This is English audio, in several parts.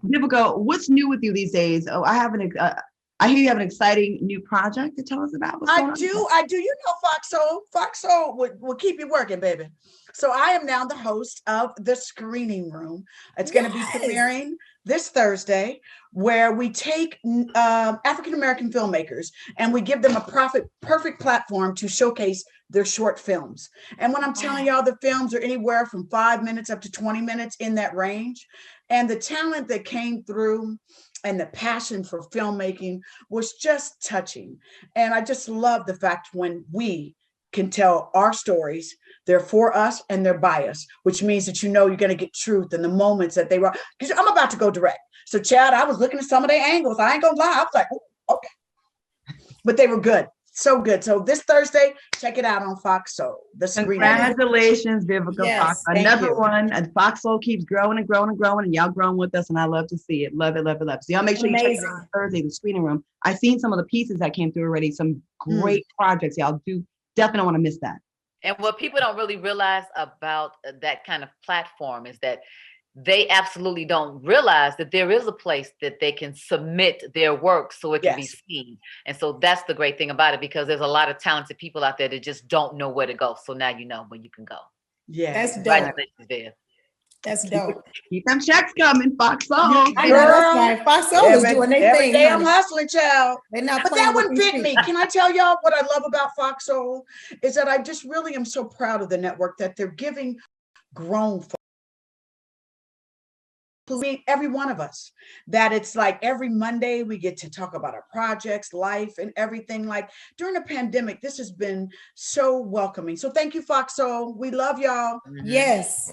Vivica, what's new with you these days? Oh, I hear you have an exciting new project to tell us about. What's going I on? do. You know, FOXSOUL. FOXSOUL will keep you working, baby. So I am now the host of the Screening Room. It's going to be premiering this Thursday, where we take African American filmmakers and we give them a perfect platform to showcase their short films. And when I'm telling y'all, the films are anywhere from 5 minutes up to 20 minutes, in that range. And the talent that came through and the passion for filmmaking was just touching. And I just love the fact when we can tell our stories, they're for us and they're by us, which means that you're going to get truth in the moments that they were. Because I'm about to go direct. So, Chad, I was looking at some of their angles. I ain't gonna lie. I was like, okay. But they were good. So good. So this Thursday, check it out on FOXSOUL. Congratulations, Vivica. Yes, another one. And FOXSOUL keeps growing and growing and growing, and y'all growing with us, and I love to see it. Love it, love it, love it. So y'all make sure you check it out on Thursday, the Screening Room. I've seen some of the pieces that came through already. Some great projects. Y'all definitely don't want to miss that. And what people don't really realize about that kind of platform is that they absolutely don't realize that there is a place that they can submit their work so it can be seen. And so that's the great thing about it, because there's a lot of talented people out there that just don't know where to go. So now you know where you can go. Yeah, that's dope. That's dope. Keep them checks coming, FOXSOUL. I know that's right. FOXSOUL is doing their thing. Every day I'm hustling, child. They're not but that wouldn't fit me. Can I tell y'all what I love about FOXSOUL is that I just really am so proud of the network that they're giving grown folks, every one of us, that it's like every Monday we get to talk about our projects, life, and everything. Like during the pandemic, this has been so welcoming. So thank you, FOXSOUL. We love y'all. Yes.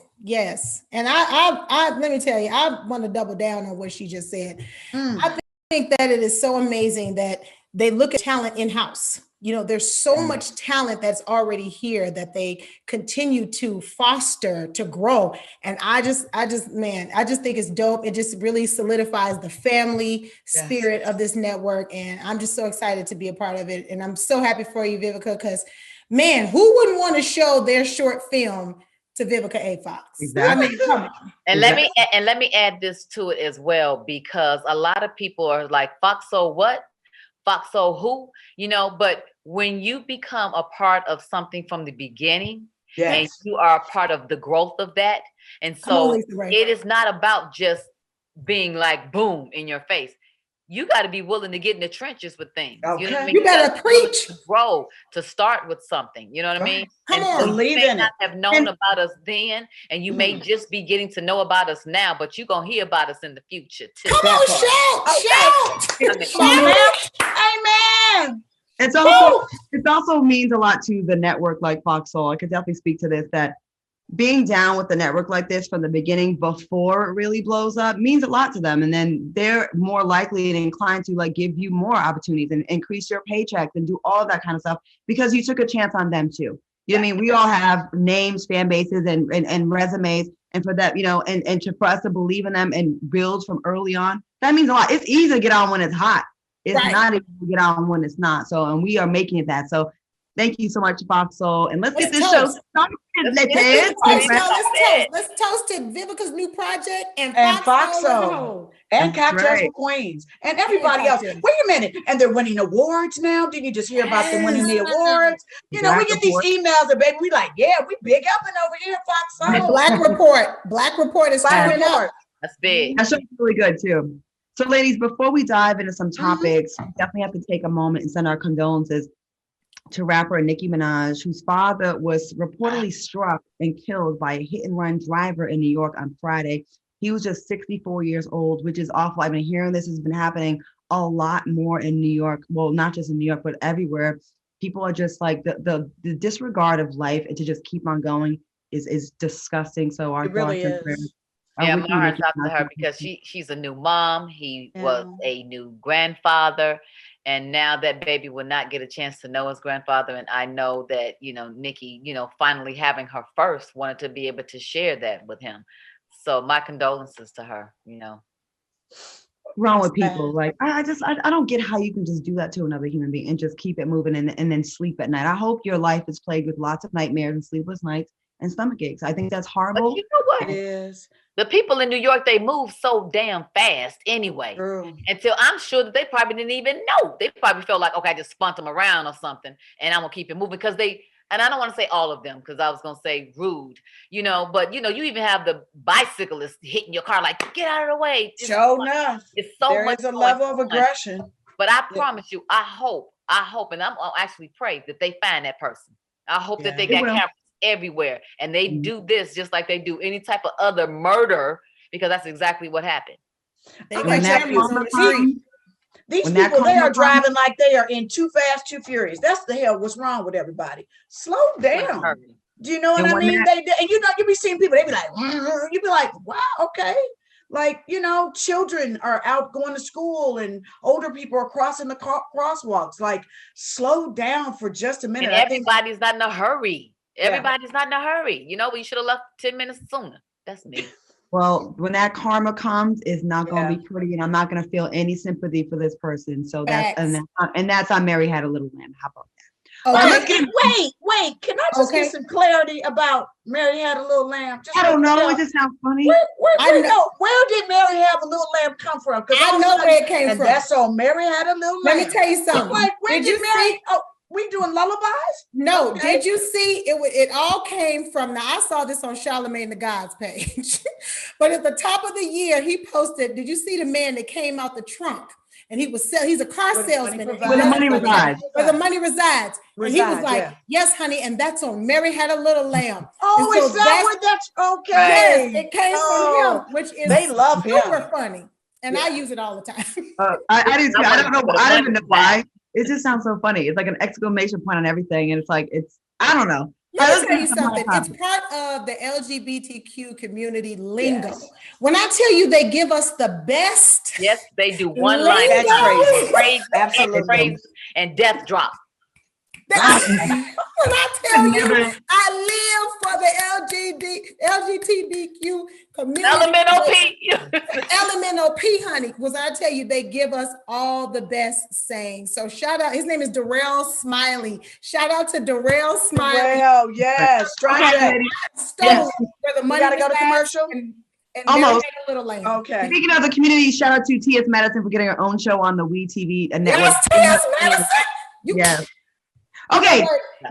And I let me tell you, I want to double down on what she just said. I think that it is so amazing that they look at talent in-house. You know, there's so much talent that's already here that they continue to foster, to grow. And I just think it's dope. It just really solidifies the family spirit of this network. And I'm just so excited to be a part of it. And I'm so happy for you, Vivica, because man, who wouldn't want to show their short film to Vivica A. Fox? Exactly. I mean, come on. And let me add this to it as well, because a lot of people are like, FOXSOUL what? FOXSOUL who? You know, but when you become a part of something from the beginning, and you are a part of the growth of that, and so it is not about just being like boom in your face. You got to be willing to get in the trenches with things. Okay. You know what I mean? You better preach. To grow, to start with something. You know what I mean? Come on. Believe you may in not it. have known about us then, and you may just be getting to know about us now, but you're going to hear about us in the future too. Come on, shout. Amen. It also means a lot to the network like FOXSOUL. I could definitely speak to this, that being down with the network like this from the beginning before it really blows up means a lot to them. And then they're more likely and inclined to like give you more opportunities and increase your paychecks and do all that kind of stuff because you took a chance on them too. You know what I mean? We all have names, fan bases, and resumes. And for that, you know, and for us to believe in them and build from early on, that means a lot. It's easy to get on when it's hot. It's not easy to get on when it's not. So, and we are making it that. So thank you so much, FOXSOUL. And let's get this show started. Let's toast to Vivica's new project and FOXSOUL and Cocktails for Queens and everybody else. Wait a minute. And they're winning awards now. Did you just hear about them winning the awards? You know, we get these emails and baby, we like, yeah, we big up and over here, FOXSOUL. Black Report is coming up. That's big. That show's really good too. So ladies, before we dive into some topics, we definitely have to take a moment and send our condolences to rapper Nicki Minaj, whose father was reportedly struck and killed by a hit-and-run driver in New York on Friday. He was just 64 years old, which is awful. I've been hearing this has been happening a lot more in New York. Well, not just in New York, but everywhere. People are just like the disregard of life and to just keep on going is disgusting. So our thoughts and prayers. Yeah, my heart's out to her because she's a new mom. He was a new grandfather. And now that baby will not get a chance to know his grandfather. And I know that, you know, Nicki, you know, finally having her first wanted to be able to share that with him. So my condolences to her, you know. Wrong with people. Like, I don't get how you can just do that to another human being and just keep it moving and then sleep at night. I hope your life is plagued with lots of nightmares and sleepless nights and stomach aches. I think that's horrible. But you know what? It is. The people in New York, they move so damn fast anyway. True. Until I'm sure that they probably didn't even know. They probably felt like, okay, I just spun them around or something, and I'm gonna keep it moving because they. And I don't want to say all of them because I was gonna say rude, but you even have the bicyclists hitting your car like, get out of the way. Sure enough, it's so there much is a level of aggression. But I promise you, I hope, and I'll actually pray that they find that person. I hope that they got cameras everywhere and they do this just like they do any type of other murder, because that's exactly what happened. These people, they are driving like they are in Too Fast, Too Furious. That's the hell what's wrong with everybody. Slow down. Do you know what I mean? You be seeing people, they be like, you be like, wow, okay. Like, children are out going to school and older people are crossing the crosswalks. Like, slow down for just a minute. And everybody's not in a hurry. Everybody's not in a hurry. We should have left 10 minutes sooner. That's me. Well, when that karma comes, it's not going to be pretty, and I'm not going to feel any sympathy for this person. So that's on Mary Had a Little Lamb. How about that? Wait. Can I just get some clarity about Mary Had a Little Lamb? I don't know. It just sounds funny. Where did Mary Have a Little Lamb come from? Because I know where it came from. And that's all Mary Had a Little Lamb. Let me tell you something. Like, where did Mary? Oh, we doing lullabies? No, did you see it? It all came from. Now I saw this on Charlemagne the God's page, but at the top of the year he posted. Did you see the man that came out the trunk? And he's a car salesman. Where the money resides. Where the money resides. And he was like, yes, honey, and that's on Mary Had a Little Lamb. Oh, is that what that's okay? Yes, it came from him, which is they love super funny. And I use it all the time. I don't know. I don't even know why. It just sounds so funny. It's like an exclamation point on everything. And it's like, I don't know. Let me tell you something. It's part of the LGBTQ community lingo. Yes. When I tell you they give us the best. Yes, they do. One line. That's crazy. Absolutely. Crazy, and death drop. When I tell you, I live for the LGBTQ community. Elemental P. Elemental P, honey. Was I tell you, they give us all the best sayings. So shout out. His name is Darrell Smiley. Shout out to Darrell Smiley. Darrell, yes. Yes. Where the money gotta go to commercial. And almost a little lame. Okay. Speaking of the community, shout out to T.S. Madison for getting her own show on the WeTV network. Yes, T.S. Madison. Yes. Okay,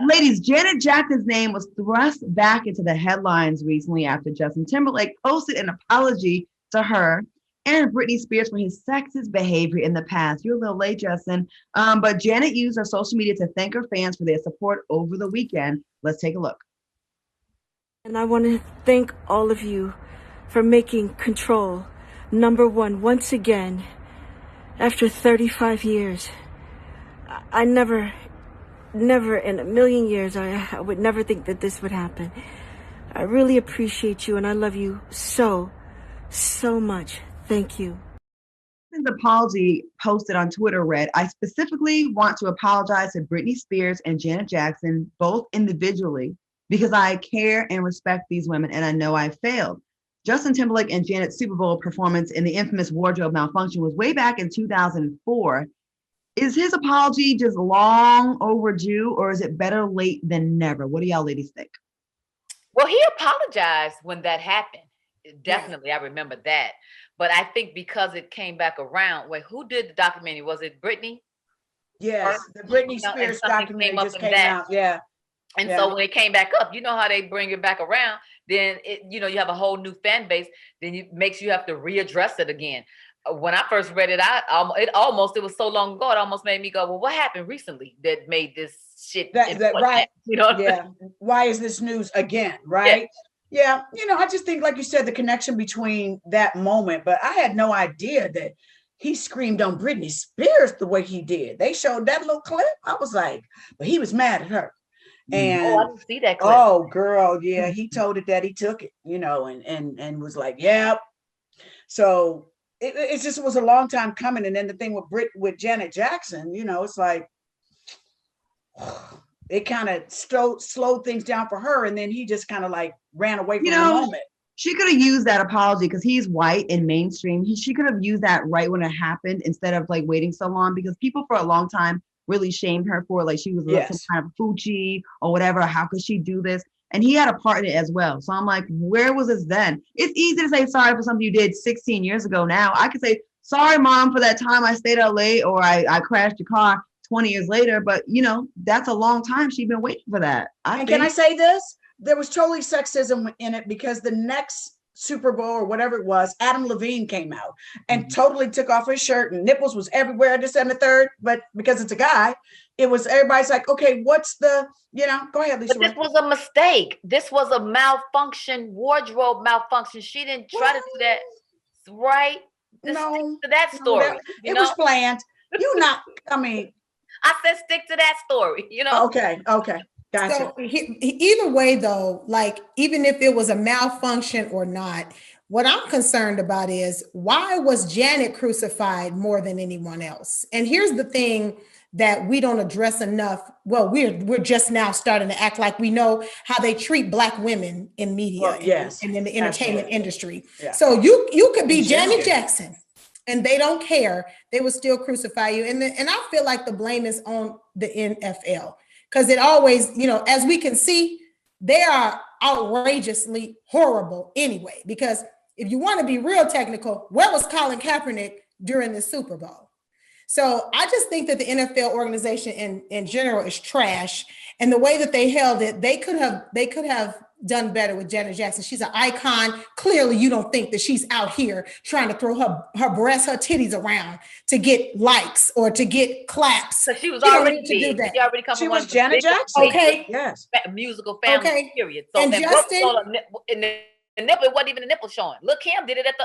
ladies, Janet Jackson's name was thrust back into the headlines recently after Justin Timberlake posted an apology to her and Britney Spears for his sexist behavior in the past. You're a little late, Justin. But Janet used her social media to thank her fans for their support over the weekend. Let's take a look. And I want to thank all of you for making Control #1 once again after 35 years. I never in a million years, I would never think that this would happen. I really appreciate you and I love you so much. Thank you. His apology posted on Twitter read, I specifically want to apologize to Britney Spears and Janet Jackson, both individually, because I care and respect these women and I know I failed. Justin Timberlake and Janet's Super Bowl performance in the infamous wardrobe malfunction was way back in 2004. Is his apology just long overdue, or is it better late than never? What do y'all ladies think? Well, he apologized when that happened. Definitely, I remember that. But I think because it came back around, wait, who did the documentary? Was it Britney? Yes, the Britney Spears documentary just came out. Yeah. And so when it came back up, you know how they bring it back around, then you have a whole new fan base, then it makes you have to readdress it again. When I first read it, it was so long ago, it almost made me go, well, what happened recently that made this shit? That right. Yeah. Why is this news again? Right. Yeah. I just think, like you said, the connection between that moment, but I had no idea that he screamed on Britney Spears the way he did. They showed that little clip. I was like, but he was mad at her. And I didn't see that clip. Oh, girl. Yeah. He told it that he took it, and was like, yeah. So it just was a long time coming. And then the thing with Janet Jackson, it's like, it kind of slowed things down for her. And then he just kind of like ran away from the moment. She could have used that apology because he's white and mainstream. She could have used that right when it happened instead of like waiting so long, because people for a long time really shamed her for like she was some kind of Fuji or whatever. How could she do this? And he had a part in it as well. So I'm like, where was this then? It's easy to say sorry for something you did 16 years ago now. I could say, sorry, mom, for that time I stayed out late or I crashed your car 20 years later. But, you know, that's a long time. She's been waiting for that. Can I say this? There was totally sexism in it because the next Super Bowl or whatever it was, Adam Levine came out and totally took off his shirt and nipples was everywhere, this and the third. But because it's a guy, it was everybody's like, okay, what's the, you know, go ahead, Lisa. But this was a mistake. This was a malfunction, wardrobe malfunction. She didn't try to do that, right? Just stick to that story. It was planned. I said stick to that story, you know? Okay. Gotcha. So either way, though, like even if it was a malfunction or not, what I'm concerned about is why was Janet crucified more than anyone else? And here's the thing that we don't address enough. Well, we're just now starting to act like we know how they treat Black women in media and in the entertainment industry. Yeah. So you could be Janet Jackson and they don't care. They will still crucify you. And I feel like the blame is on the NFL. Because it always, you know, as we can see, they are outrageously horrible anyway. Because if you want to be real technical, where was Colin Kaepernick during the Super Bowl? So I just think that the NFL organization in general is trash. And the way that they held it, they could have done better with Janet Jackson. She's an icon. Clearly, you don't think that she's out here trying to throw her breasts, her titties around to get likes or to get claps. So she was already big. She was Janet Jackson. Okay. Yes. Musical family. Period. So and Justin, the nipple, it wasn't even a nipple showing. Look, Kim did it at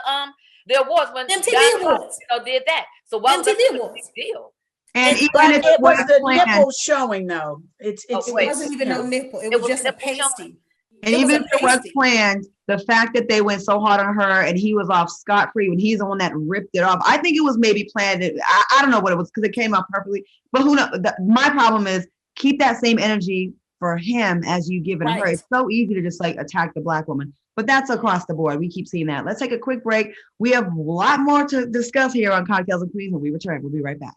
the awards when MTV Awards. Did that. So why was that a big deal? And even but it was the planned, nipple showing though. It wasn't even no nipple. It was just a pasty. And even if it was planned, the fact that they went so hard on her and he was off scot-free when he's the one that ripped it off, I think it was maybe planned. I don't know what it was because it came out perfectly. But who knows? My problem is keep that same energy for him as you give it her. It's so easy to just like attack the Black woman. But that's across the board. We keep seeing that. Let's take a quick break. We have a lot more to discuss here on Cocktails and Queens when we return. We'll be right back.